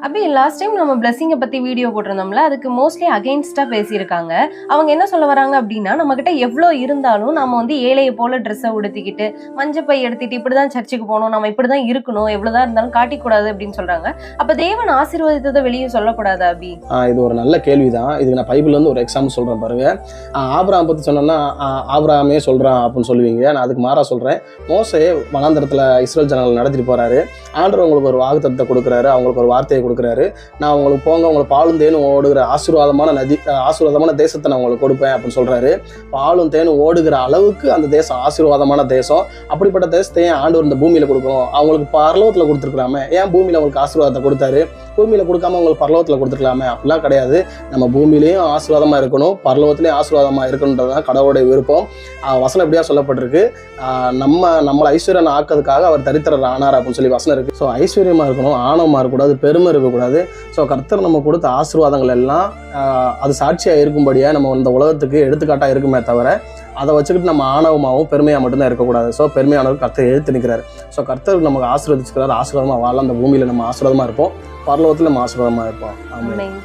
அப்படி last time நம்ம பிளஸிங்கை பத்தி வீடியோ போட்டிருந்தோம்ல, அதுக்கு மோஸ்ட்லி அகைன்ஸ்டா பேசியிருக்காங்க. அவங்க என்ன சொல்ல வராங்க அப்படின்னா, நம்ம கிட்ட எவ்வளோ இருந்தாலும் நம்ம வந்து ஏழையை போல ட்ரெஸ்ஸை உடுத்திக்கிட்டு மஞ்சப்பை எடுத்துட்டு இப்படிதான் சர்ச்சுக்கு போகணும், நம்ம இப்படிதான் இருக்கணும், எவ்வளவுதான் இருந்தாலும் காட்டிக்கூடாது அப்படின்னு சொல்றாங்க. அப்ப தேவன் ஆசீர்வாதத்தை வெளியே சொல்லக்கூடாதா அபி? இது ஒரு நல்ல கேள்விதான். இதுக்கு நான் பைபிள்ல இருந்து ஒரு எக்ஸாம்பிள் சொல்றேன் பாருங்க. ஆபிரகாம் பத்தி சொன்னோம்னா ஆபிரகாமே சொல்றான் அப்படின்னு சொல்லுவீங்க. நான் அதுக்கு மாறா சொல்றேன். மோசே வனாந்தரத்துல இஸ்ரேல் ஜனங்களை நடத்திட்டு போறாரு. ஆண்டவர் உங்களுக்கு ஒரு வாக்குத்தத்தத்தை கொடுக்குறாரு, அவங்களுக்கு ஒரு வார்த்தையை கொடுக்குறாரு. நான் உங்களுக்கு போங்க, உங்களுக்கு பாலும் தேனும் ஓடுகிற ஆசீர்வாதமான தேசத்தை நான் உங்களுக்கு கொடுப்பேன் அப்படின்னு சொல்றாரு. பாலும் தேனும் ஓடுகிற அளவுக்கு அந்த தேசம் ஆசீர்வாதமான தேசம். அப்படிப்பட்ட தேசத்தை ஏன் ஆண்டவர் இந்த பூமியில கொடுக்கணும்? அவங்களுக்கு பரலோகத்துல கொடுத்துருக்கலாமே, ஏன் பூமியில அவங்களுக்கு ஆசீர்வாதத்தை கொடுத்தாரு? பூமியில கொடுக்காம அவங்களுக்கு பரலோகத்துல கொடுத்துருக்கலாமே. அப்படிலாம் கிடையாது. நம்ம பூமியிலையும் ஆசீர்வாதமா இருக்கணும், பரலோகத்திலையும் ஆசீர்வாதமா இருக்கணுன்றதுதான் கடவுளுடைய விருப்பம். வசனம் எப்படியா சொல்லப்பட்டிருக்கு, நம்மளை ஐஸ்வர்யம் ஆக்கிறதுக்காக அவர் தரித்திரர் ஆனார் அப்படின்னு சொல்லி வசனம் இருக்கு. ஸோ ஐஸ்வர்யமா இருக்கணும், ஆணவமா இருக்கக்கூடாது, பெருமை இருக்கக்கூடாது. ஸோ கர்த்தர் நம்ம கொடுத்த ஆசீர்வாதங்கள் எல்லாம் அது சாட்சியா இருக்கும்படியா நம்ம இந்த உலகத்துக்கு எடுத்துக்காட்டா இருக்குமே தவிர அதை வச்சுக்கிட்டு நம்ம ஆணவமாகவும் பெருமையா மட்டும்தான் இருக்கக்கூடாது. ஸோ பெருமையானவர் கர்த்தர் எழுத்து நிற்கிறார். ஸோ கர்த்தர் நமக்கு ஆசீர்வதிச்சுக்கிறார். ஆசீர்வாதமா வாழ அந்த பூமியில நம்ம ஆசீர்வாதமா இருப்போம், பரலோகத்துல நம்ம ஆசீர்வாதமா இருப்போம். ஆமென்.